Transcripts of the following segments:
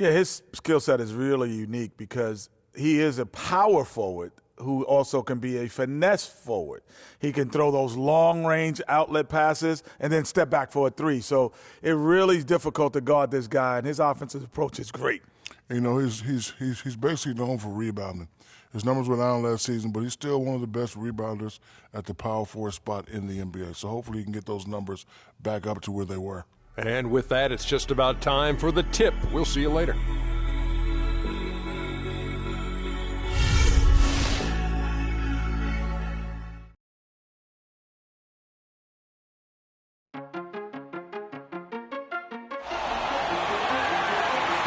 Yeah, his skill set is really unique because he is a power forward who also can be a finesse forward. He can throw those long-range outlet passes and then step back for a three. So it really is difficult to guard this guy, and his offensive approach is great. You know, he's basically known for rebounding. His numbers were down last season, but he's still one of the best rebounders at the power forward spot in the NBA. So hopefully he can get those numbers back up to where they were. And with that, it's just about time for the tip. We'll see you later.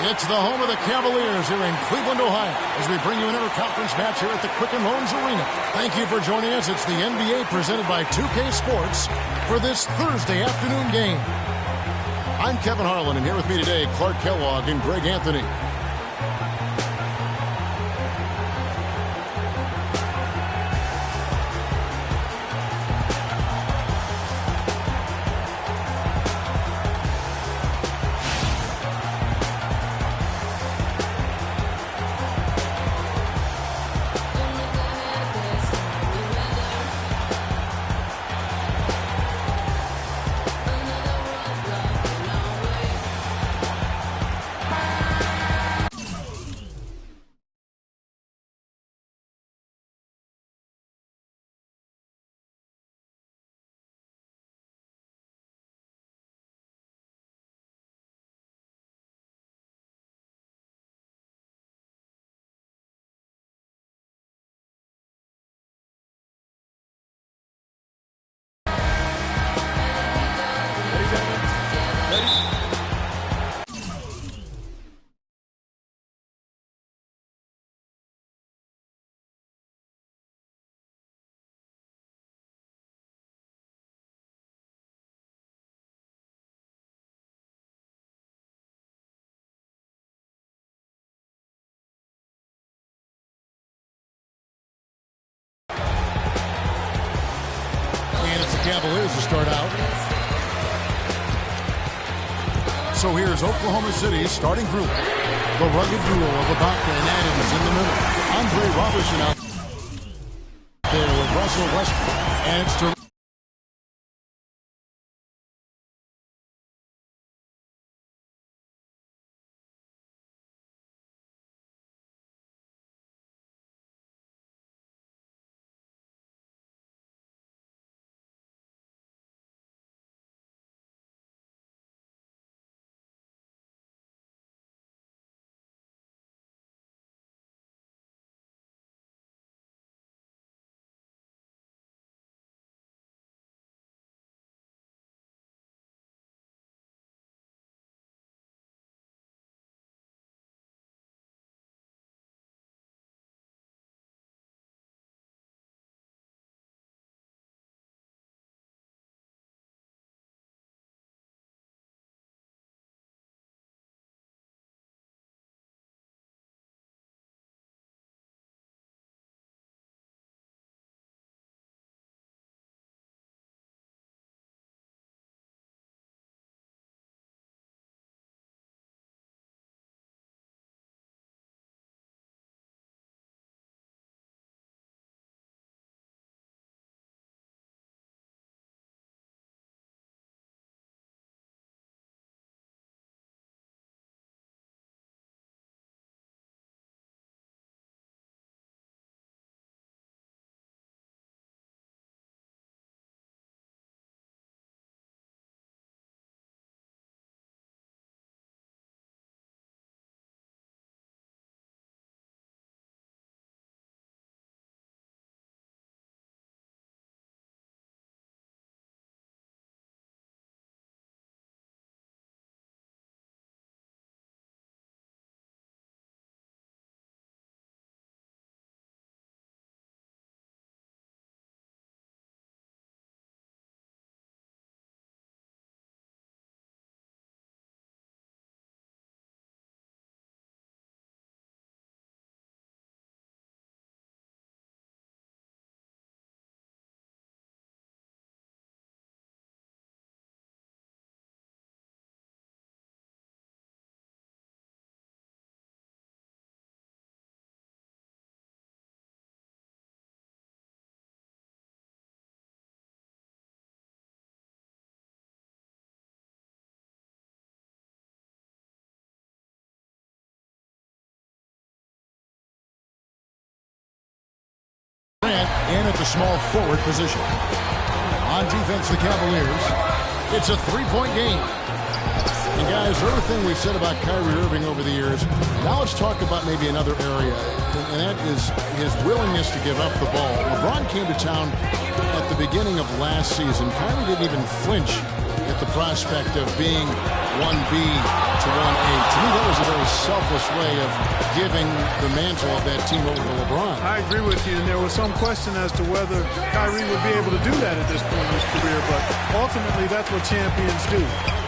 It's the home of the Cavaliers here in Cleveland, Ohio, as we bring you an interconference match here at the Quicken Loans Arena. Thank you for joining us. It's the NBA presented by 2K Sports for this Thursday afternoon game. I'm Kevin Harlan, and here with me today, Clark Kellogg and Greg Anthony. Cavaliers to start out. So here's Oklahoma City's starting group. The rugged duo of Ibaka and Adams in the middle. Andre Robertson out there with Russell Westbrook. And it's to Durant in at the small forward position. On defense, the Cavaliers. It's a three-point game. And guys, everything we've said about Kyrie Irving over the years, now let's talk about maybe another area, and that is his willingness to give up the ball. LeBron came to town at the beginning of last season. Kyrie didn't even flinch at the prospect of being 1B to 1A. To me, that was a very selfless way of giving the mantle of that team over to LeBron. I agree with you, and there was some question as to whether Kyrie would be able to do that at this point in his career, but ultimately that's what champions do.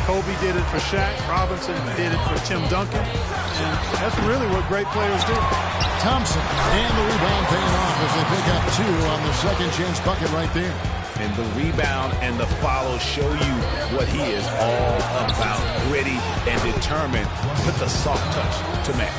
Kobe did it for Shaq, Robinson did it for Tim Duncan, and that's really what great players do. Thompson, and the rebound paying off as they pick up two on the second chance bucket right there. And the rebound and the follow show you what he is all about. Gritty and determined. Put the soft touch to match.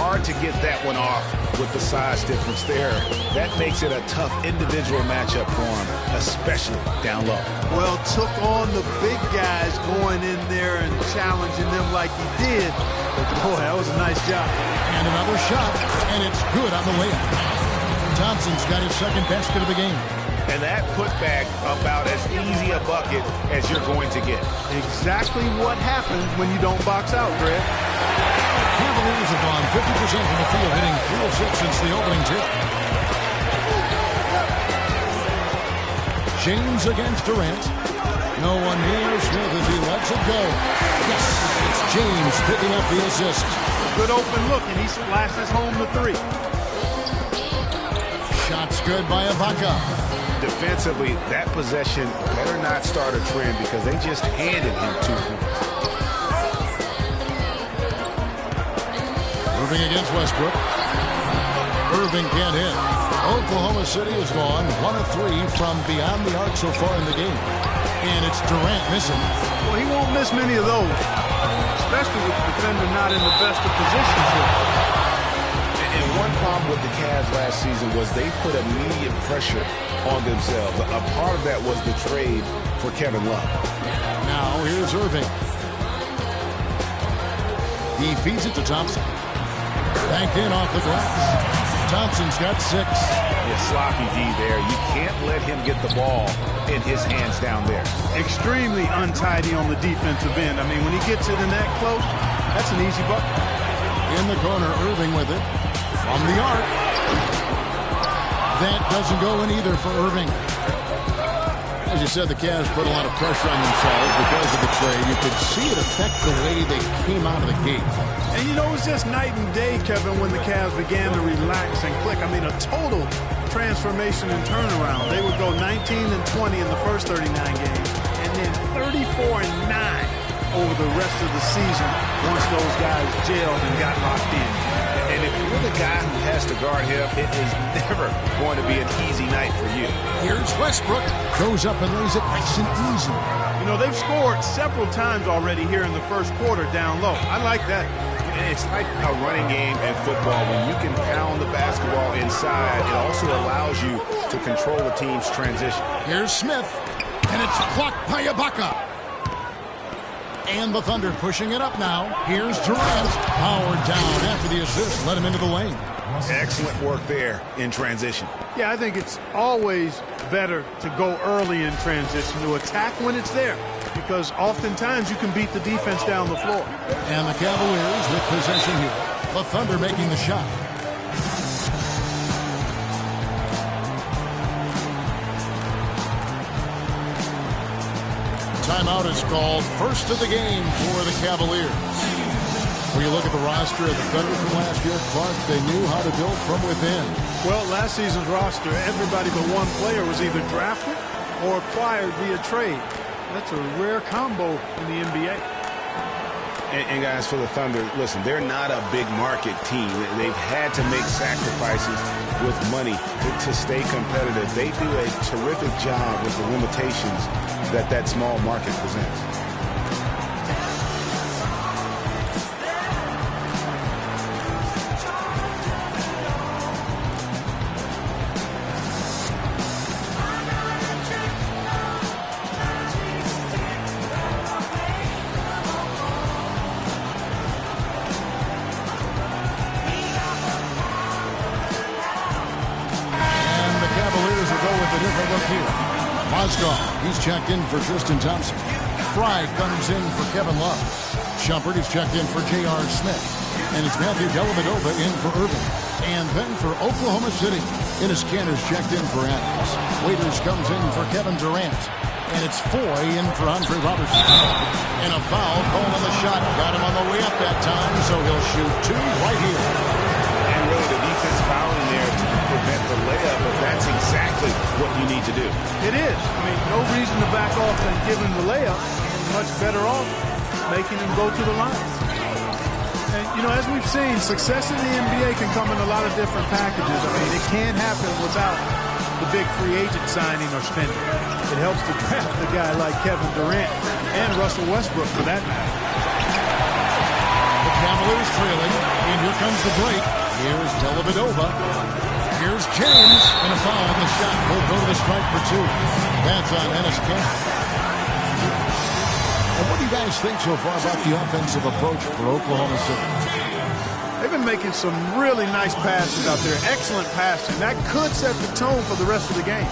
Hard to get that one off with the size difference there. That makes it a tough individual matchup for him, especially down low. Well, took on the big guys going in there and challenging them like he did. But boy, that was a nice job. And another shot, and it's good on the layup. Thompson's got his second basket of the game. And that putback about as easy a bucket as you're going to get. Exactly what happens when you don't box out, Greg. Cavaliers have gone 50% from the field, hitting 3 of 6 since the opening tip. James against Durant. No one near Smith as he lets it go. Yes, it's James picking up the assist. Good open look, and he splashes home the three. Shots good by Ibaka. Defensively, that possession better not start a trend because they just handed him 2 points. Irving against Westbrook. Irving can't hit. Oklahoma City has gone 1 of 3 from beyond the arc so far in the game. And it's Durant missing. Well, he won't miss many of those, especially with the defender not in the best of positions here. And one problem with the Cavs last season was they put immediate pressure on themselves. A part of that was the trade for Kevin Love. Now here's Irving. He feeds it to Thompson. Banked in off the glass. Thompson's got 6. Yeah, sloppy D there. You can't let him get the ball in his hands down there. Extremely untidy on the defensive end. I mean, when he gets it in that close, that's an easy bucket. In the corner, Irving with it. From the arc. That doesn't go in either for Irving. As you said, the Cavs put a lot of pressure on themselves because of the trade. You could see it affect the way they came out of the gate. And you know, it was just night and day, Kevin, when the Cavs began to relax and click. I mean, a total transformation and turnaround. They would go 19-20 in the first 39 games, and then 34-9 over the rest of the season once those guys gelled and got locked in. And if you're the guy who has to guard him, it is never going to be an easy night for you. Here's Westbrook. Goes up and lays it nice and easy. You know, they've scored several times already here in the first quarter down low. I like that. It's like a running game in football. When you can pound the basketball inside, it also allows you to control the team's transition. Here's Smith, and it's blocked by Ibaka. And the Thunder pushing it up now. Here's Durant. Powered down after the assist. Let him into the lane. Excellent work there in transition. Yeah, I think it's always better to go early in transition, to attack when it's there, because oftentimes you can beat the defense down the floor. And the Cavaliers with possession here. The Thunder making the shot. Timeout is called. First of the game for the Cavaliers. When you look at the roster of the Thunder from last year, Clark, they knew how to build from within. Well, last season's roster, everybody but one player was either drafted or acquired via trade. That's a rare combo in the NBA. And guys, for the Thunder, listen, they're not a big market team. They've had to make sacrifices with money to stay competitive. They do a terrific job with the limitations that small market presents. look here. Mozgov, he's checked in for Tristan Thompson. Fry comes in for Kevin Love. Shumpert is checked in for J.R. Smith. And it's Matthew Dellavedova in for Irving. And then for Oklahoma City, Enes Kanter's checked in for Adams. Waiters comes in for Kevin Durant. And it's Foy in for Andre Robertson. And a foul called on the shot. Got him on the way up that time, so he'll shoot two right here. And really the defense fouling there to prevent the layup, but that's exactly what you need to do. It is. I mean, no reason to back off and give him the layup. Much better off making him go to the line. And, you know, as we've seen, success in the NBA can come in a lot of different packages. I mean, it can't happen without the big free agent signing or spending. It helps to draft a guy like Kevin Durant and Russell Westbrook for that matter. The Cavaliers trailing, and here comes the break. Here's Dellavedova. Here's James, and a foul on the shot. Will go to the strike for two. That's on Enes Kanter. And what do you guys think so far about the offensive approach for Oklahoma City? They've been making some really nice passes out there. Excellent passing. That could set the tone for the rest of the game.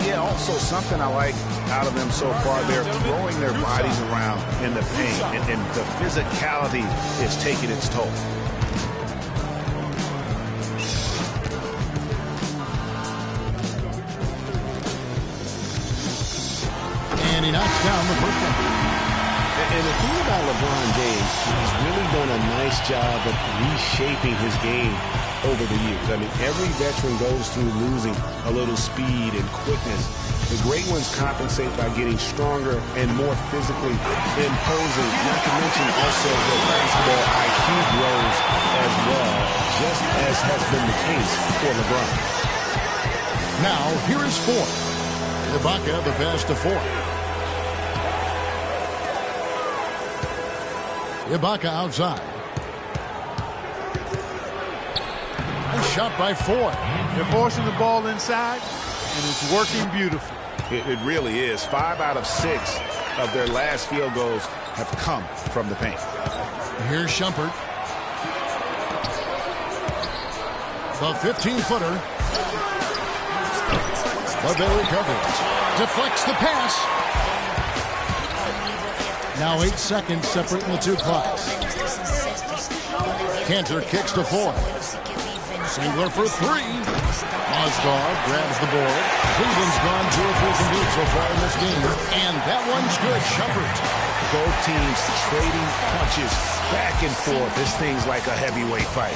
Yeah, also something I like out of them so far, they're throwing their bodies around in the paint, and the physicality is taking its toll. And he knocks down the first one. And the thing about LeBron James, he's really done a nice job of reshaping his game over the years. I mean, every veteran goes through losing a little speed and quickness. The great ones compensate by getting stronger and more physically imposing, not to mention also the basketball IQ grows as well, just as has been the case for LeBron. Now, here is four. Ibaka, the best of four. Ibaka outside. And shot by Foy. They're forcing the ball inside, and it's working beautifully. It really is. 5 out of 6 of their last field goals have come from the paint. Here's Shumpert. The 15-footer. But they recover. Deflects the pass. Now 8 seconds separating the two clocks. Kanter kicks to Foy. Singler for three. Mozgov grabs the board. Cleveland's gone 2 of 4 from deep so far in this game. And that one's good. Shumpert. Both teams trading punches back and forth. This thing's like a heavyweight fight.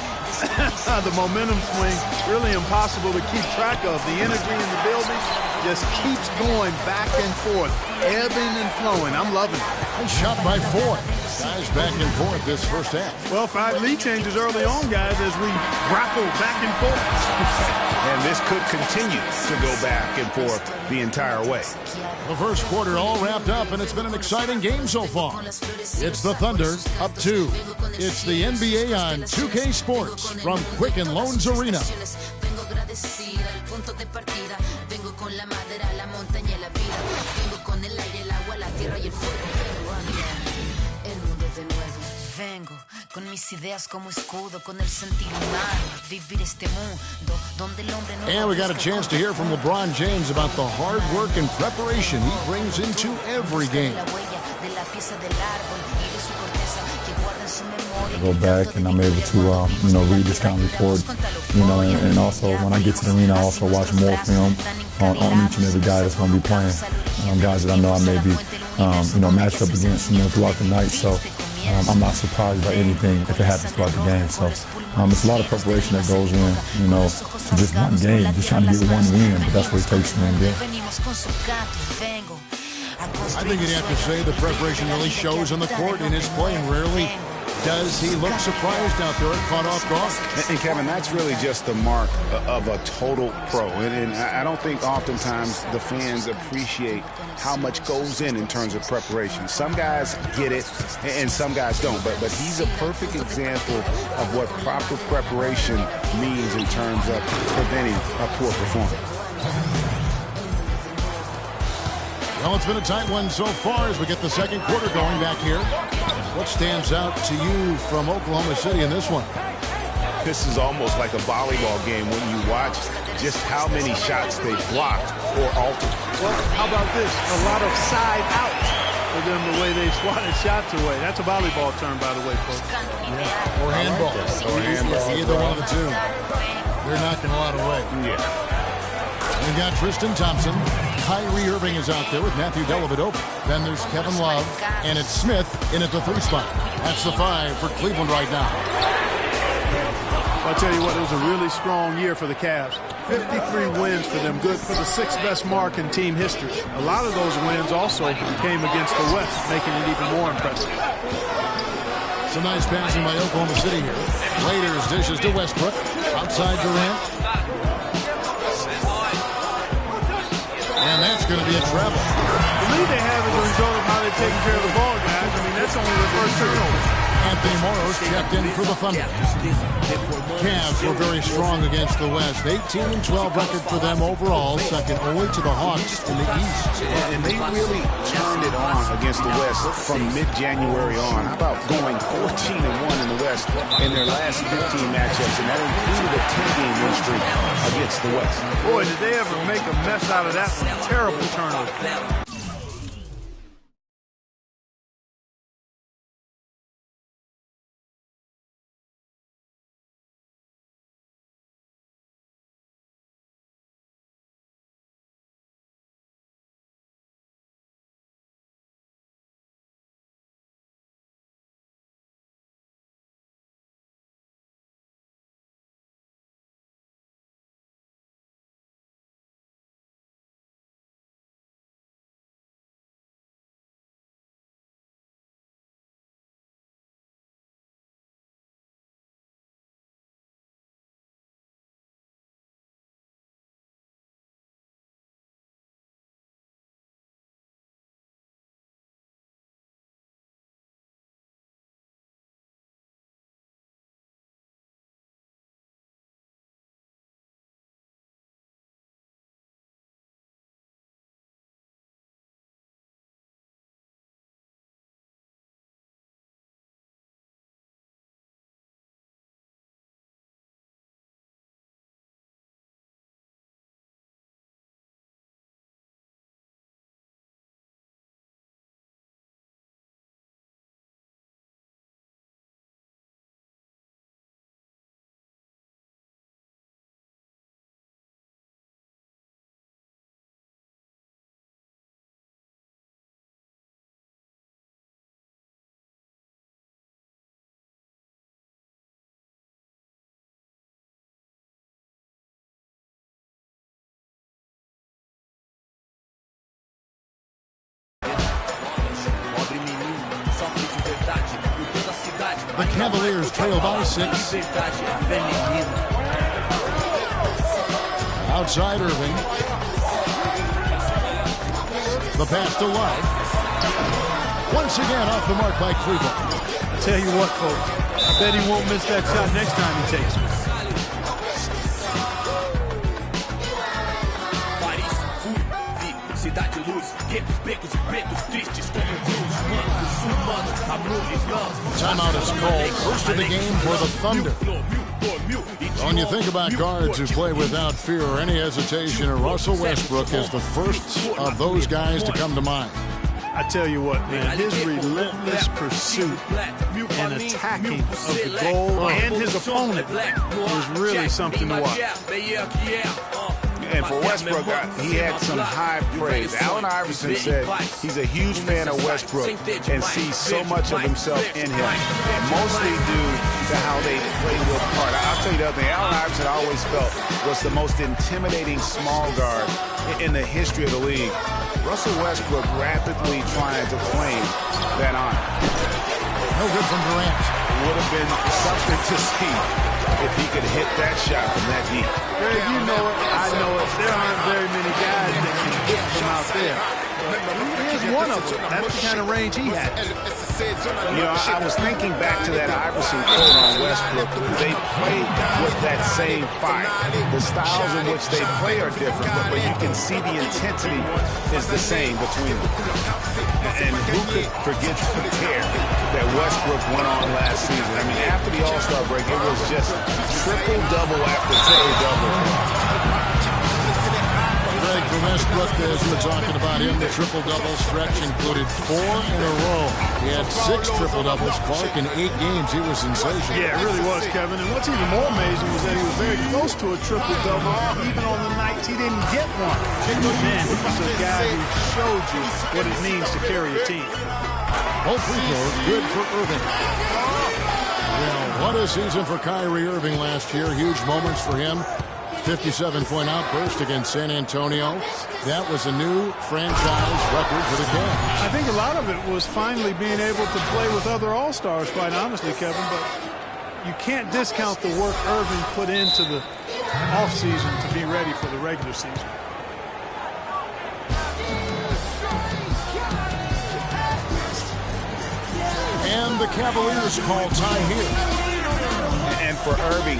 The momentum swing, really impossible to keep track of. The energy in the building just keeps going back and forth, ebbing and flowing. I'm loving it. And shot by Foy. Guys back and forth this first half. Well, 5 lead changes early on, guys, as we grapple back and forth. And this could continue to go back and forth the entire way. The first quarter all wrapped up, and it's been an exciting game so far. It's the Thunder up 2. It's the NBA on 2K Sports from Quicken Loans Arena. Con mis ideas como escudo, con el sentir humano, vivir este mundo donde el hombre no. And we got a chance to hear from LeBron James about the hard work and preparation he brings into every game. I go back and I'm able to, read the scouting report, and also when I get to the arena, I also watch more film on each and every guy that's going to be playing. Guys that I know I may be, matched up against, throughout the night. So I'm not surprised by anything if it happens throughout the game. So it's a lot of preparation that goes in, to just one game, just trying to get one win. But that's what it takes in the NBA. I think you'd have to say the preparation really shows on the court in his play, and rarely does he look surprised out there, caught off guard. And Kevin, that's really just the mark of a total pro. And I don't think oftentimes the fans appreciate how much goes in terms of preparation. Some guys get it, and some guys don't. But he's a perfect example of what proper preparation means in terms of preventing a poor performance. Well, it's been a tight one so far as we get the second quarter going back here. What stands out to you from Oklahoma City in this one? This is almost like a volleyball game when you watch just how many shots they blocked or altered. Well, how about this? A lot of side out for them, the way they swatted shots away. That's a volleyball term, by the way, folks. Yeah. Or handball. Either one of the two. They're knocking a lot away. Yeah. We've got Tristan Thompson. Kyrie Irving is out there with Matthew Dellavedova. Then there's Kevin Love. And it's Smith in at the 3 spot. That's the 5 for Cleveland right now. I'll tell you what, it was a really strong year for the Cavs. 53 wins for them, good for the 6th best mark in team history. A lot of those wins also came against the West, making it even more impressive. Some nice passing by Oklahoma City here. Raiders dishes to Westbrook. Outside Durant. And that's going to be a travel. The lead they have is a result of how they're taking care of the ball, guys. I mean, that's only their first turnover. Anthony Morris checked in for the Thunder. Cavs were very strong against the West. 18-12 record for them overall, second only to the Hawks in the East. And they really turned it on against the West from mid-January on. How about going 14-1 in the West in their last 15 matchups, and that included a 10-game win streak against the West. Boy, did they ever make a mess out of that one. Terrible turnover. The Cavaliers trail by 6. Outside Irving. The pass to Love. Once again off the mark by Cleveland. I tell you what, folks, I bet he won't miss that shot next time he takes it. Timeout is called. First of the game for the Thunder. When you think about guards who play without fear or any hesitation, Russell Westbrook is the first of those guys to come to mind. I tell you what, man, his relentless pursuit and attacking of the goal and his opponent is really something to watch. And for Westbrook, he had some high praise. Allen Iverson said he's a huge fan of Westbrook and sees so much of himself in him, mostly due to how they play with heart. I'll tell you the other thing, Allen Iverson I always felt was the most intimidating small guard in the history of the league. Russell Westbrook rapidly trying to claim that honor. No good from Durant. Would have been something to see if he could hit that shot from that deep. Greg, you know it. I know it. There aren't very many guys that can hit from out there. He is one of them. That's the kind of range he had. You know, I was thinking back to that Iverson quote on Westbrook. They play with that same fire. The styles in which they play are different, but you can see the intensity is the same between them. And who could forget the tear that Westbrook went on last season? I mean, after the All-Star break, it was just triple-double after triple-double. Greg, for Westbrook, as you were talking about him, the triple-double stretch included 4 in a row. He had 6 triple-doubles. Clark, in 8 games, he was sensational. Yeah, it really was, Kevin. And what's even more amazing was that he was very close to a triple-double, even on the nights he didn't get one. Man, he was a guy who showed you what it means to carry a team. Both free throws good for Irving. Well, what a season for Kyrie Irving last year. Huge moments for him. 57-point outburst against San Antonio. That was a new franchise record for the Cavs. I think a lot of it was finally being able to play with other All-Stars, quite honestly, Kevin. But you can't discount the work Irving put into the offseason to be ready for the regular season. And the Cavaliers call tie here. And for Irving,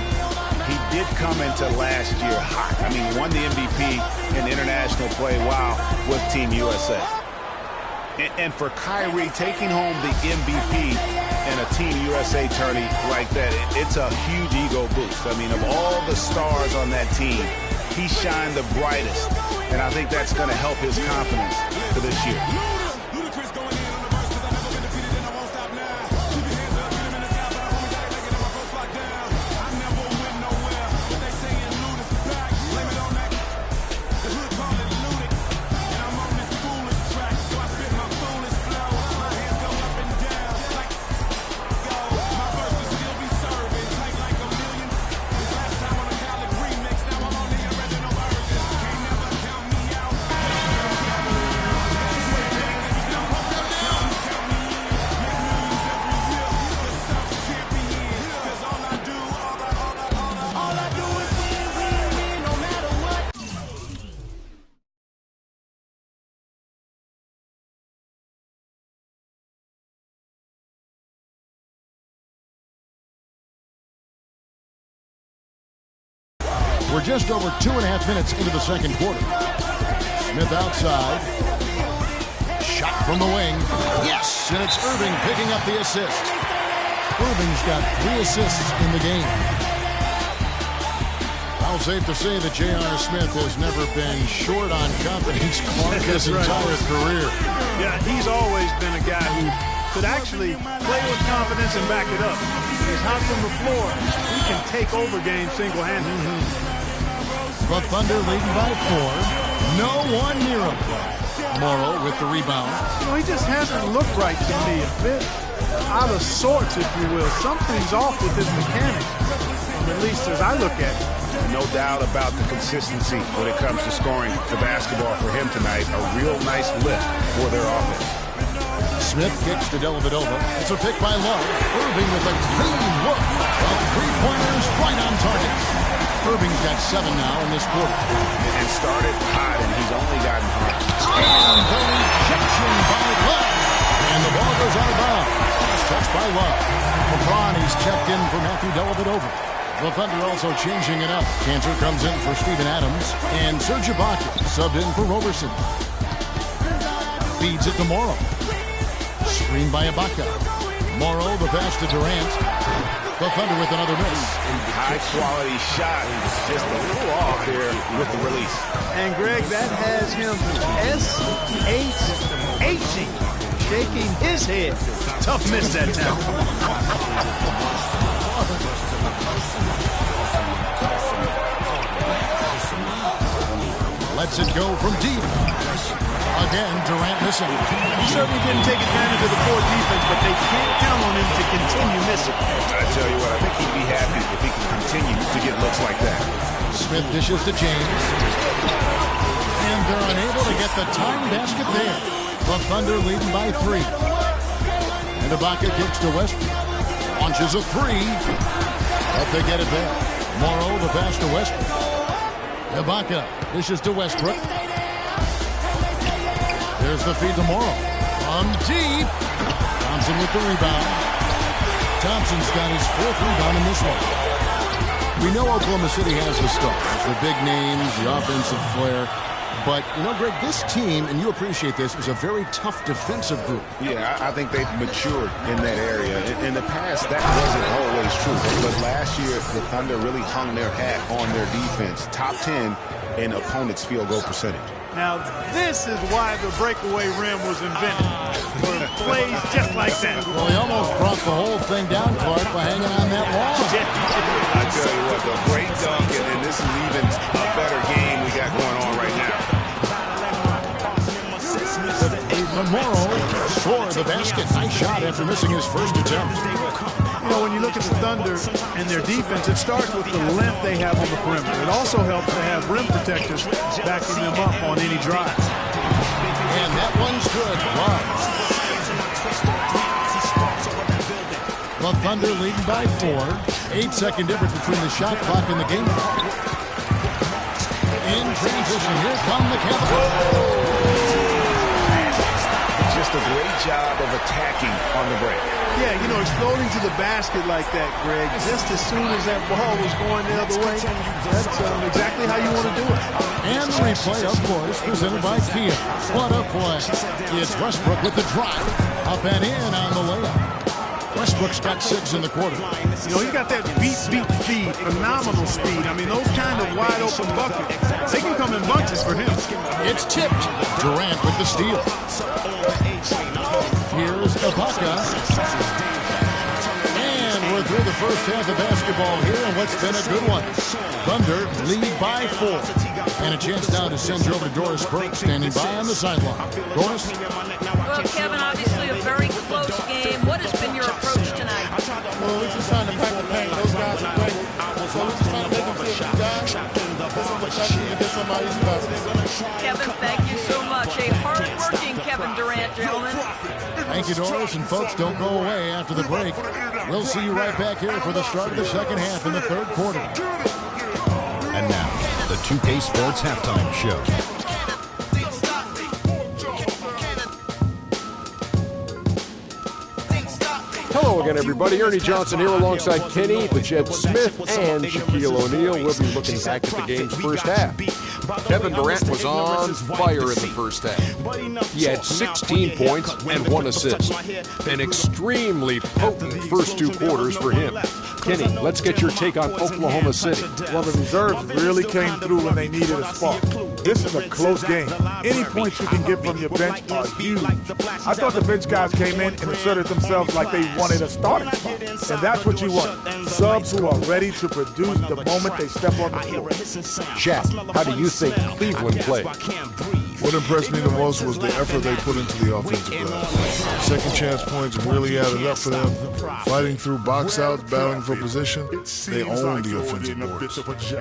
he did come into last year hot. I mean, won the MVP in international play, with Team USA. And for Kyrie, taking home the MVP in a Team USA tourney like that, it's a huge ego boost. I mean, of all the stars on that team, he shined the brightest. And I think that's going to help his confidence for this year. We're just over 2.5 minutes into the second quarter. Smith outside. Shot from the wing. Yes! And it's Irving picking up the assist. Irving's got 3 assists in the game. Well, safe to say that J.R. Smith has never been short on confidence Clark his entire career. Yeah, he's always been a guy who could actually play with confidence and back it up. He's hot from the floor. He can take over games single-handedly. The Thunder leading by 4. No one near him. Morrow with the rebound. You know, he just hasn't looked right to me. A bit out of sorts, if you will. Something's off with his mechanics, at least as I look at it. No doubt about the consistency when it comes to scoring the basketball for him tonight. A real nice lift for their offense. Smith kicks to Dellavedova. It's a pick by Love. Irving with a clean look. Of 3-pointers right on target. Irving's got 7 now in this quarter. And started hot, and he's only gotten hot. And the rejection by Love. And the ball goes out of bounds. Last touch by Love. LeBron, he's checked in for Matthew Dellavedova. The Thunder also changing it up. Cantor comes in for Steven Adams. And Serge Ibaka subbed in for Roberson. Feeds it to Morrow. Screen by Ibaka. Morrow, the pass to Durant. The Thunder with another miss. High-quality shot. Just a little off there with the release. And, Greg, that has him S-H-H-ing, shaking his head. Tough miss that time. Lets it go from deep. Again, Durant missing. He certainly didn't take advantage of the poor defense, but they can't count on him to continue missing. I tell you what, I think he'd be happy if he can continue to get looks like that. Smith dishes to James. And they're unable to get the time basket there. The Thunder leading by 3. And Ibaka kicks to Westbrook. Launches a 3. But they get it there. Morrow, the pass to Westbrook. Ibaka dishes to Westbrook. Here's the feed to Morrow. On deep. Thompson with the rebound. Thompson's got his 4th rebound in this one. We know Oklahoma City has the stars, the big names, the offensive flair. But, you know, Greg, this team, and you appreciate this, is a very tough defensive group. Yeah, I think they've matured in that area. In the past, that wasn't always true. But last year, the Thunder really hung their hat on their defense. Top 10 in opponents' field goal percentage. Now, this is why the breakaway rim was invented. For plays just like that. Well, he almost brought the whole thing down, Clark, by hanging on that wall. I tell you what, the great dunk, and this is even a better game we got going on right now. Morrow scored the basket. Nice shot after missing his first attempt. You know, when you look at the Thunder and their defense, it starts with the length they have on the perimeter. It also helps to have rim protectors backing them up on any drive. And that one's good. Wow. The Thunder leading by 4. 8-second difference between the shot clock and the game clock. In transition, here come the Cavaliers. Just a great job of attacking on the break. Yeah, you know, exploding to the basket like that, Greg, just as soon as that ball was going the other way, that's exactly how you want to do it. And the replay, of course, presented by Kia. What a play. It's Westbrook with the drive. Up and in on the layup. Westbrook's got 6 in the quarter. You know, he got that beat speed, phenomenal speed. I mean, those kind of wide open buckets, they can come in bunches for him. It's tipped. Durant with the steal. Here's Ibaka. And we're through the first half of basketball here, and what's been a good one. Thunder lead by 4. And a chance now to send you over to Doris Burke, standing by on the sideline. Doris? Well, Kevin, obviously a very close game. What has been your approach tonight? Well, we're just trying to pack the paint. Those guys are great. So we're just trying to make them feel good guys. Get somebody's baskets. Kevin, thank you so much. A hard-working Kevin Durant, gentlemen. Thank you, Doris. And folks, don't go away after the break. We'll see you right back here for the start of the second half in the third quarter. And now, the 2K Sports Halftime Show. Hello again, everybody. Ernie Johnson here alongside Kenny, the Jed Smith, and Shaquille O'Neal. We'll be looking back at the game's first half. Kevin Durant was on fire in the first half. He had 16 points and 1 assist. An extremely potent first 2 quarters for him. Kenny, let's get your take on Oklahoma City. Well, the reserves really came through when they needed a spark. This is a close game. Any points you can get from your bench are huge. I thought the bench guys came in and asserted themselves like they wanted a starting spot. And that's what you want. Subs who are ready to produce the moment they step on the floor. Shaq, how do you think Cleveland played? What impressed me the most was the effort they put into the offensive glass. Second chance points really added up for them. Fighting through box outs, battling for position, they own the offensive boards.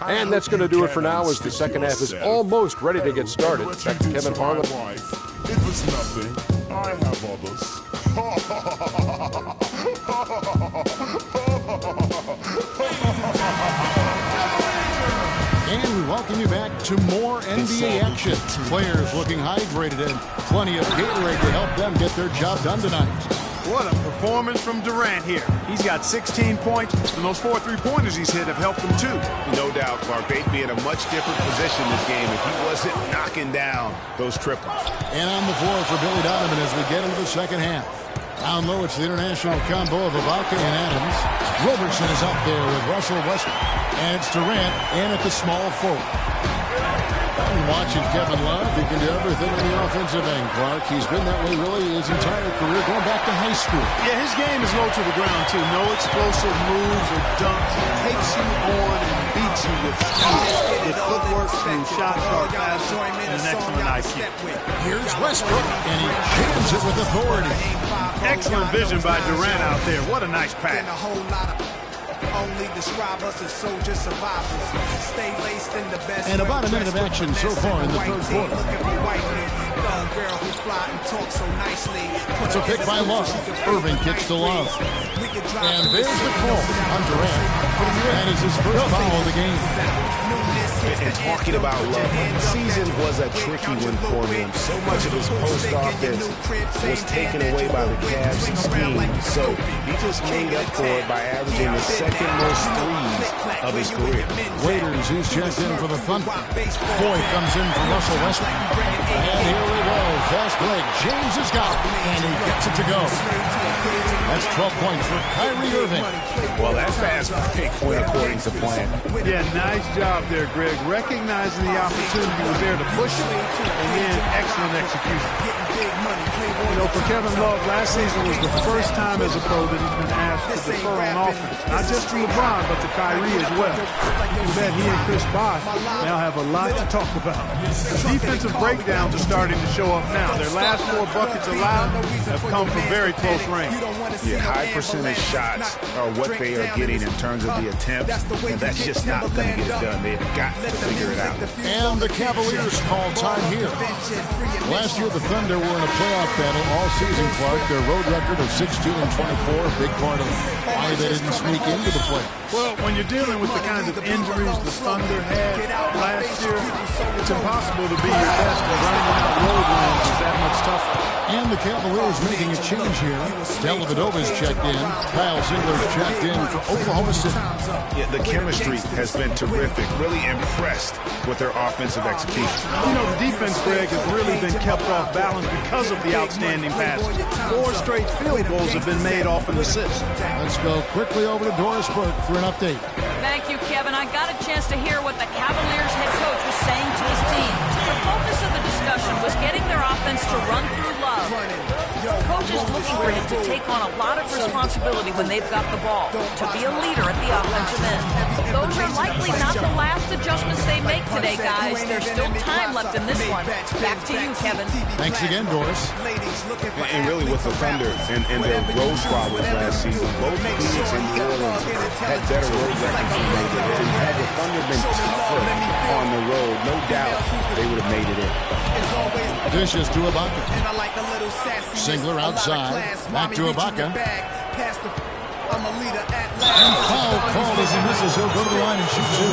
And that's going to do it for now as the second half is almost ready to get started. Back to Kevin Harlan. It was nothing. I have others. And we welcome you back to more NBA action. Players looking hydrated and plenty of Gatorade to help them get their job done tonight. What a performance from Durant here. He's got 16 points, and those 4 3-pointers he's hit have helped him too. No doubt, Clark. They'd be in a much different position this game if he wasn't knocking down those triples. And on the floor for Billy Donovan as we get into the second half. Down low, it's the international combo of Ibaka and Adams. Robertson is up there with Russell Westbrook. And it's Durant in at the small forward. Watching Kevin Love, he can do everything on the offensive end, Clark. He's been that way really his entire career, going back to high school. Yeah, his game is low to the ground, too. No explosive moves or dunks. He takes you on and beats you with speed, with footwork and shot sharp passes and an excellent IQ. Here's Westbrook, and he jams it with authority. Excellent vision by Durant out there. What a nice pass. Only describe us as soldier survivors. Stay laced in the best. And about a minute of action so far in the third quarter. It's a pick by Love. Irving kicks to Love. And there's the call on Durant. for the U.S. That is his first foul of the game. And talking about love, the season was a tricky one for him. So much of his post offense was taken away by the Cavs' scheme. So he just made up for it by averaging the second most threes of his career. Waiters, he's checked in for the Thunder. Boy comes in for Russell Westbrook. And here we go. Fast break. James has got it. And he gets it to go. That's 12 points for Kyrie Irving. Well, that fast break went according to plan. Yeah, nice job there, Greg. Recognizing the opportunity was there to push it, and then excellent execution. You know, for Kevin Love, last season was the first time as a pro that he's been asked to defer on offense. Not just to LeBron, but to Kyrie as well. You bet he and Chris Bosh now have a lot to talk about. The defensive breakdowns are starting to show up now. Their last 4 buckets allowed have come from very close range. Yeah, high percentage shots are what they are getting in terms of the attempts, and that's just not going to get it done. They've got to figure it out. And the Cavaliers call time here. Last year, the Thunder were in a playoff battle all season, Clark. Their road record of 16-24, a big part of why they didn't sneak into the play. Well, when you're dealing with the kinds of injuries the Thunder had last year, it's impossible to be your best, and grinding out road wins is that much tougher. And the Cavaliers making a change here. Dellavedova's checked in. Kyle Singler's checked in for Oklahoma City. Yeah, the chemistry has been terrific. Really impressed with their offensive execution. You know, the defense, Greg, has really been kept off balance because of the outstanding passes. 4 straight field goals have been made off an assist. Let's go quickly over to Doris Burke for an update. Thank you, Kevin. I got a chance to hear what the Cavaliers head coach was saying to his team. The focus of the discussion was getting their offense to run through Love. The coach is looking for him to take on a lot of responsibility when they've got the ball, to be a leader at the offensive end. Those are likely not the last adjustments they make today, guys. There's still time left in this one. Back to you, Kevin. Thanks again, Doris. And really with the Thunder and their road problems last season, both Phoenix and New Orleans had better road records than they did. And had the Thunder been tougher on the road, no doubt they would have made it in. Dishes to Ibaka. Singler outside. Back to Ibaka. And foul called as he misses. He'll go to the line and shoot 2.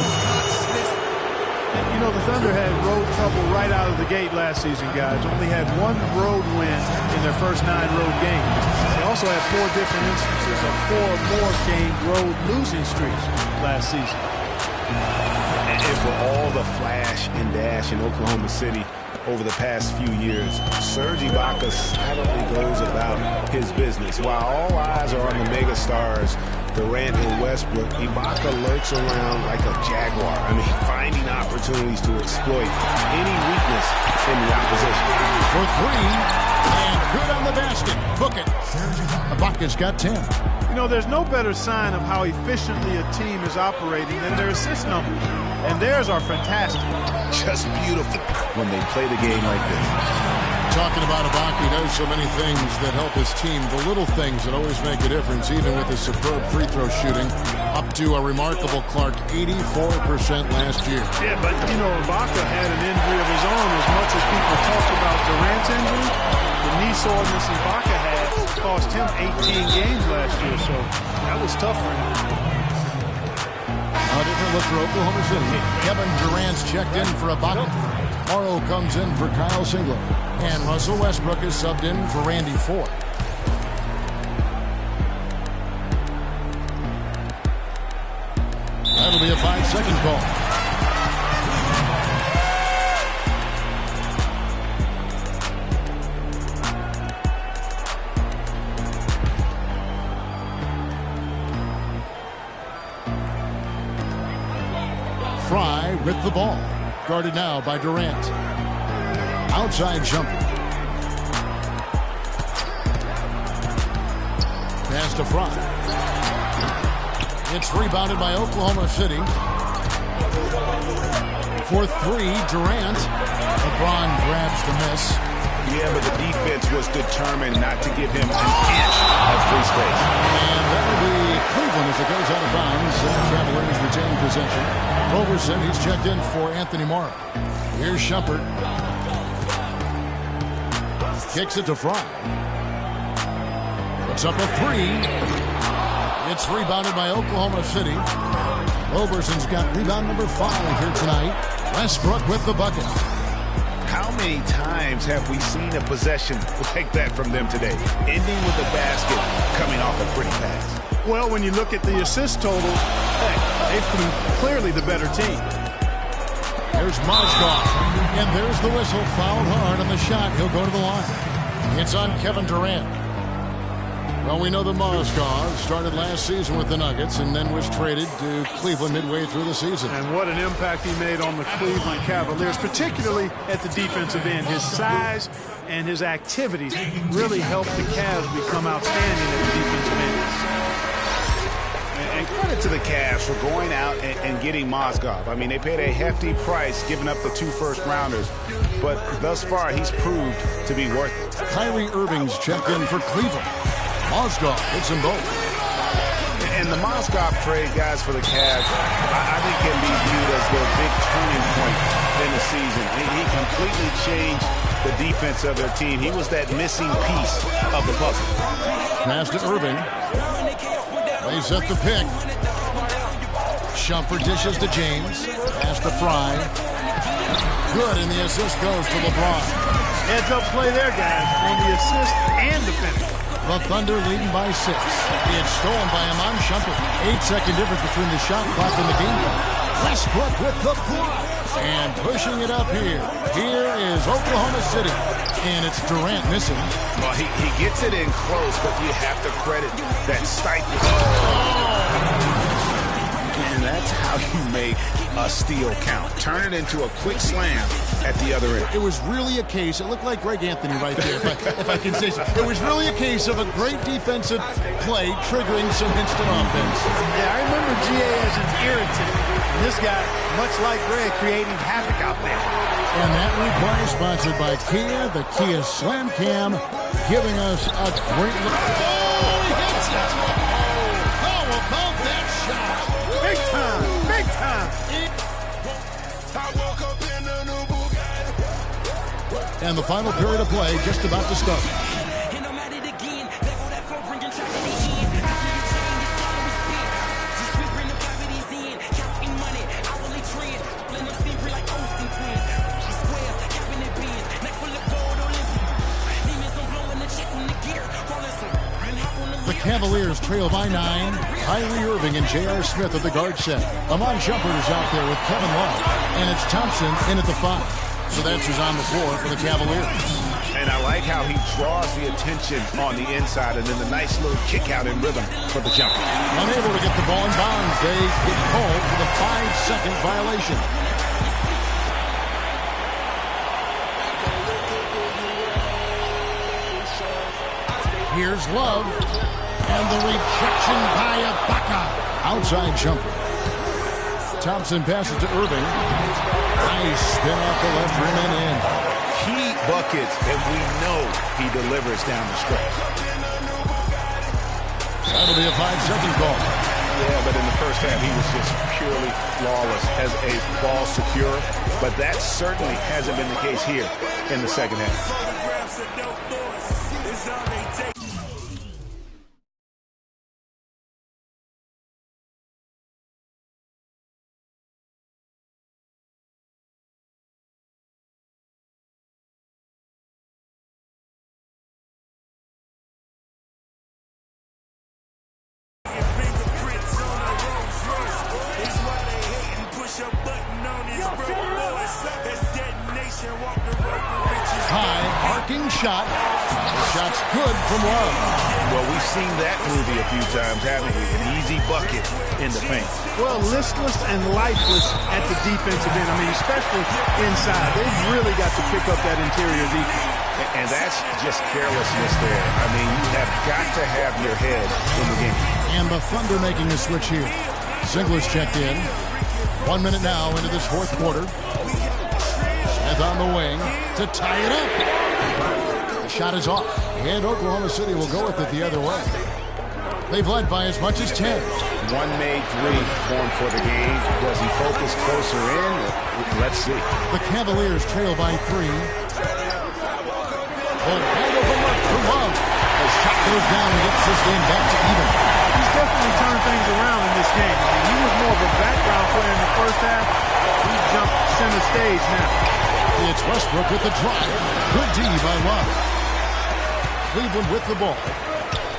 You know, the Thunder had road trouble right out of the gate last season, guys. Only had 1 road win in their first 9 road games. They also had 4 different instances of 4 or more game road losing streaks last season. And for all the flash and dash in Oklahoma City over the past few years, Serge Ibaka silently goes about his business. While all eyes are on the megastars, Durant and Westbrook, Ibaka lurks around like a jaguar. I mean, finding opportunities to exploit any weakness in the opposition. For 3, and good on the basket. Book it. Ibaka's got 10. You know, there's no better sign of how efficiently a team is operating than their assist numbers. And theirs are fantastic. Just beautiful when they play the game like this. Talking about Ibaka, he does so many things that help his team. The little things that always make a difference, even with his superb free throw shooting. Up to a remarkable, Clark, 84% last year. Yeah, but, you know, Ibaka had an injury of his own. As much as people talked about Durant's injury, the knee soreness Ibaka had cost him 18 games last year, so that was tough for him. A different look for Oklahoma City. Kevin Durant's checked in for Ibaka. Morrow comes in for Kyle Singler. And Russell Westbrook is subbed in for Randy Ford. That'll be a 5-second call. Fry with the ball. Guarded now by Durant. Outside jumper. Pass to Fry. It's rebounded by Oklahoma City. For 3, Durant. LeBron grabs the miss. Yeah, but the defense was determined not to give him an inch of free space. And that will be Cleveland as it goes out of bounds. Cavaliers retain possession. Roberson, he's checked in for Anthony Morrow. Here's Shumpert. Kicks it to Fry. Puts up a 3. It's rebounded by Oklahoma City. Roberson's got rebound number 5 here tonight. Westbrook with the bucket. How many times have we seen a possession like that from them today? Ending with a basket, coming off a pretty pass. Well, when you look at the assist totals, they've been clearly the better team. There's Mozgov, and there's the whistle. Fouled hard on the shot. He'll go to the line. It's on Kevin Durant. Well, we know that Mozgov started last season with the Nuggets and then was traded to Cleveland midway through the season. And what an impact he made on the Cleveland Cavaliers, particularly at the defensive end. His size and his activities really helped the Cavs become outstanding at the defensive end. And credit to the Cavs for going out and getting Mozgov. I mean, they paid a hefty price giving up the 2 first-rounders, but thus far he's proved to be worth it. Kyrie Irving's checked in for Cleveland. Mozgov hits them both. And the Mozgov trade, guys, for the Cavs, I think can be viewed as their big turning point in the season. He completely changed the defense of their team. He was that missing piece of the puzzle. Pass to Irving. They set the pick. Shumpert dishes to James. Pass to Fry. Good, and the assist goes to LeBron. Heads-up play there, guys, on the assist and the finish. The Thunder leading by 6. It's stolen by Iman Shumpert. 8-second difference between the shot clock and the game clock. Westbrook with the block. And pushing it up here. Here is Oklahoma City. And it's Durant missing. Well, he gets it in close, but you have to credit that stifle. And that's how you make a steal count. Turn it into a quick slam at the other end. It was really a case, it looked like Greg Anthony right there, if I can say so. It was really a case of a great defensive play triggering some instant offense. Yeah, I remember GA as an irritant. And this guy, much like Greg, creating havoc out there. And that replay is sponsored by Kia, the Kia Slam Cam, giving us a great look. Oh, he hits it! Oh, how about that shot? Big time, big time. And the final period of play just about to start. The Cavaliers trail by 9. Kyrie Irving and J.R. Smith at the guard set. Iman Shumpert is out there with Kevin Love. And it's Thompson in at the 5. So that's who's on the floor for the Cavaliers. And I like how he draws the attention on the inside and then the nice little kick out in rhythm for the jumper. Unable to get the ball in bounds. They get called for the 5-second violation. Here's Love. And the rejection by Ibaka. Outside jumper. Thompson passes to Irving. Nice spin off the left rim and in. Key buckets, and we know he delivers down the stretch. That'll be a 5-second call. Yeah, but in the first half, he was just purely flawless as a ball securer. But that certainly hasn't been the case here in the second half. High arcing shot. The shot's good from Love. Well, we've seen that movie a few times, haven't we? An easy bucket in the paint. Well, listless and lifeless at the defensive end. I mean, especially inside. They've really got to pick up that interior defense. And that's just carelessness there. I mean, you have got to have your head in the game. And the Thunder making a switch here. Singler's checked in. 1 minute now into this fourth quarter. Smith on the wing to tie it up. The shot is off. And Oklahoma City will go with it the other way. They've led by as much as 10. One made three formed for the game. Does he focus closer in? Let's see. The Cavaliers trail by 3. Oh, wide open look for Love. The shot goes down and gets this game back to even. He's definitely turned things around in this game. I mean, he was more of a background player in the first half. He jumped center stage now. It's Westbrook with the drive. Good D by Love. Cleveland with the ball.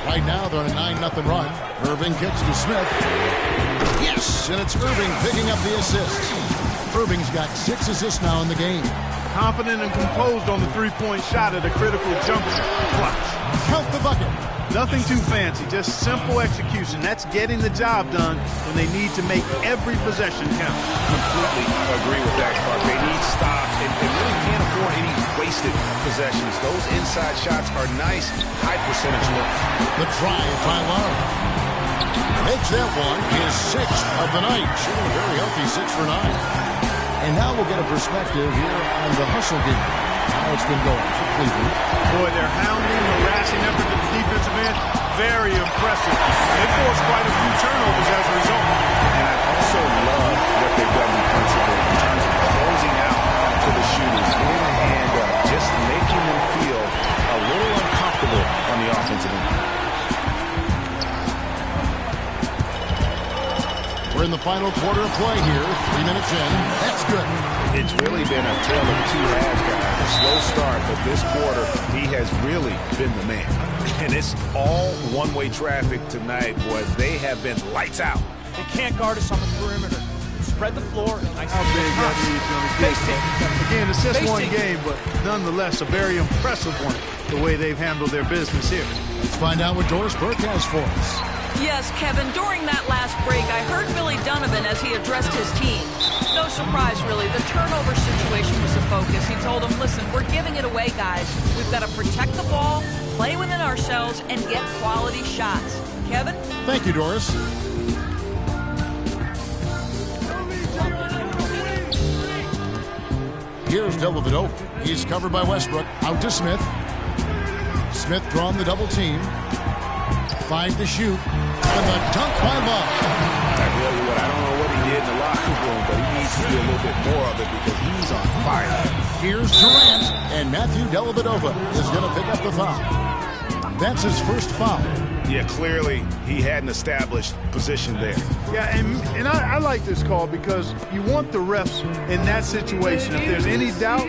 Right now they're on a 9-0 run. Irving kicks to Smith. Yes, and it's Irving picking up the assist. Irving's got 6 assists now in the game. Confident and composed on the three-point shot at a critical juncture. Clutch. Count the bucket. Nothing too fancy, just simple execution. That's getting the job done when they need to make every possession count. Completely agree with that, Clark. They need stops and really can't afford any wasted possessions. Those inside shots are nice, high percentage looks. The drive by Love. Makes that one his 6th of the night. Shooting a very healthy 6 for 9. And now we'll get a perspective here on the hustle game. How it's been going for Cleveland. Boy, they're hounding, harassing effort at the defensive end. Very impressive. They forced quite a few turnovers as a result. And I also love what they've done defensively in terms of closing out to the shooters and just making them feel a little uncomfortable on the offensive end. We're in the final quarter of play here. 3 minutes in. That's good. It's really been a tale of two halves, guys. A slow start, but this quarter, he has really been the man. And it's all one-way traffic tonight, boy. They have been lights out. They can't guard us on the perimeter. Spread the floor. How big that lead's going to get. Again, it's just one game, but nonetheless, a very impressive one, the way they've handled their business here. Let's find out what Doris Burke has for us. Yes, Kevin, during that last break, I heard Billy Donovan as he addressed his team. No surprise, really. The turnover situation was a focus. He told them, listen, we're giving it away, guys. We've got to protect the ball, play within ourselves, and get quality shots. Kevin? Thank you, Doris. Here's Dellavedova. He's covered by Westbrook. Out to Smith. Smith drawn the double team. 5 to shoot. And the dunk by Love. I tell you what, I don't know what he did in the locker room, but he needs to do a little bit more of it because he's on fire. Here's Durant, and Matthew Dellavedova is going to pick up the foul. That's his first foul. Yeah, clearly he had an established position there. Yeah, and I like this call because you want the refs in that situation. If there's any doubt,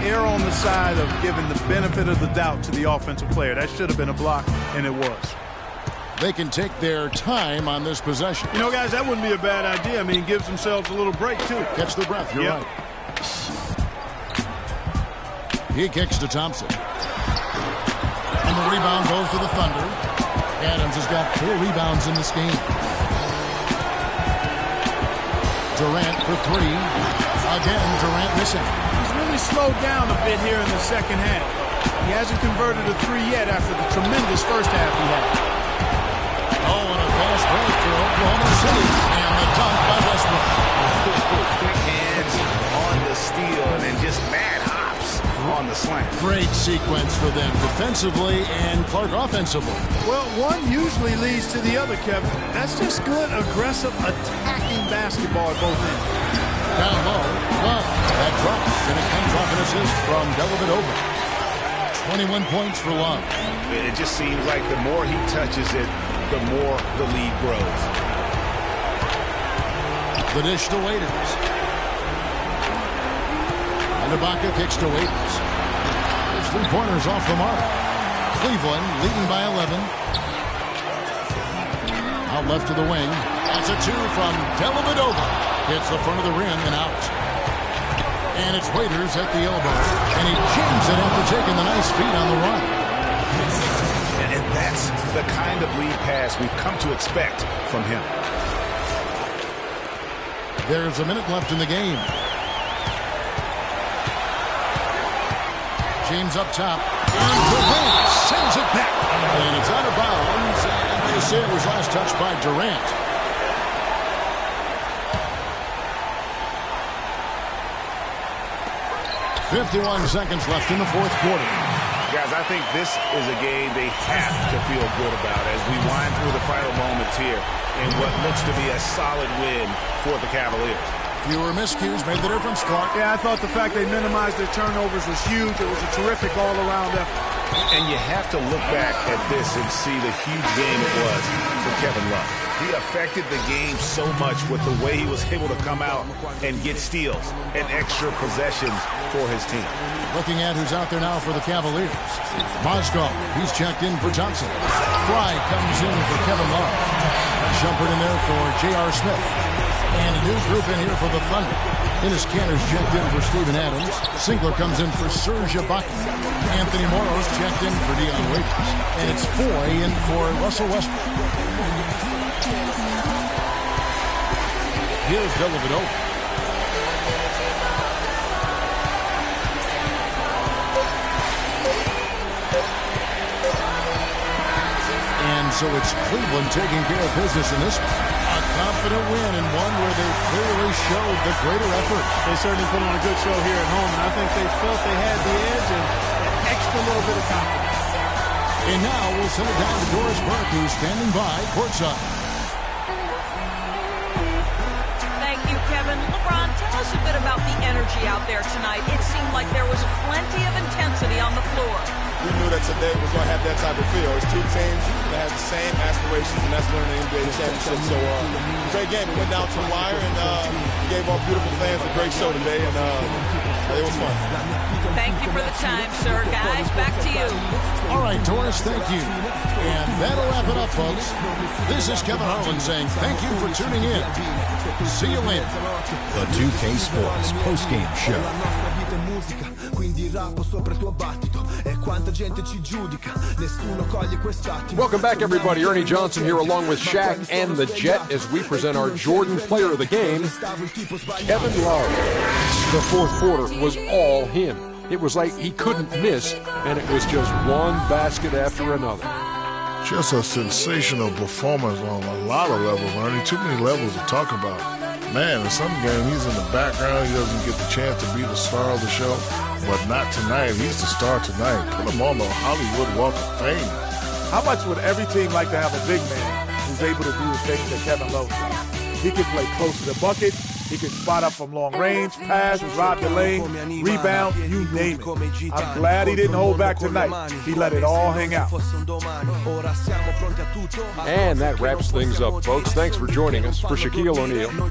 err on the side of giving the benefit of the doubt to the offensive player. That should have been a block, and it was. They can take their time on this possession. You know, guys, that wouldn't be a bad idea. I mean, it gives themselves a little break, too. Catch the breath, you're right. He kicks to Thompson. And the rebound goes to the Thunder. Adams has got 4 rebounds in this game. Durant for 3. Again, Durant missing. He's really slowed down a bit here in the second half. He hasn't converted a 3 yet after the tremendous first half he had. Oh, and a fast break for Oklahoma City. And the dunk by Westbrook. Quick hands on the steal and then just mad hops on the slant. Great sequence for them defensively and Clark offensively. Well, one usually leads to the other, Kevin. That's just good, aggressive, attacking basketball at both ends. Down low, Love. That drops, and it comes off an assist from Dellavedova. 21 points for Love. It just seems like the more he touches it, the more the lead grows. The dish to Waiters. And Ibaka kicks to Waiters. His 3-pointers off the mark. Cleveland leading by 11. Out left to the wing. That's a 2 from Dellavedova. Hits the front of the rim and out. And it's Waiters at the elbow. And he jams it after taking the nice feed on the run. And that's the kind of lead pass we've come to expect from him. There's a minute left in the game. James up top. And Durant sends it back. And it's out of bounds. And they say it was last touched by Durant. .51 seconds left in the fourth quarter. Guys, I think this is a game they have to feel good about as we wind through the final moments here in what looks to be a solid win for the Cavaliers. Fewer miscues made the difference, Clark. Yeah, I thought the fact they minimized their turnovers was huge. It was a terrific all-around effort. And you have to look back at this and see the huge game it was for Kevin Love. He affected the game so much with the way he was able to come out and get steals and extra possessions for his team. Looking at who's out there now for the Cavaliers. Mozgov, he's checked in for Johnson. Fry comes in for Kevin Love. Jumper in there for J.R. Smith. And a new group in here for the Thunder. Enes Kanter's checked in for Steven Adams. Singler comes in for Serge Ibaka. Anthony Morrow's checked in for Dion Waiters. And it's Foy in for Russell Westbrook. Here's Dellavedova. And so it's Cleveland taking care of business in this one. A confident win and one where they clearly showed the greater effort. They certainly put on a good show here at home, and I think they felt they had the edge and an extra little bit of confidence. And now we'll send it down to Doris Burke, who's standing by courtside. Thank you, Kevin. LeBron, tell us a bit about the energy out there tonight. It seemed like there was plenty of intensity on the floor. We knew that today was going to have that type of feel. It's two teams that have the same aspirations, and that's winning the NBA championship. So, great game. It went down to the wire, and we gave our beautiful fans a great show today, and it was fun. Thank you for the time, sir. Guys, back to you. All right, Doris, thank you. And that'll wrap it up, folks. This is Kevin Harlan saying thank you for tuning in. See you later. The 2K Sports postgame show. Welcome back, everybody. Ernie Johnson here along with Shaq and the Jet as we present our Jordan Player of the Game, Kevin Love. The fourth quarter was all him. It was like he couldn't miss, and it was just one basket after another. Just a sensational performance on a lot of levels, Ernie. Too many levels to talk about. Man, in some game, he's in the background. He doesn't get the chance to be the star of the show. But not tonight. He's the star tonight. Put him on the Hollywood Walk of Fame. How much would every team like to have a big man who's able to do the things that Kevin Love does? He can play close to the bucket. He can spot up from long range, pass, rob the lane, rebound, you name it. I'm glad he didn't hold back tonight. He let it all hang out. And that wraps things up, folks. Thanks for joining us. For Shaquille O'Neal,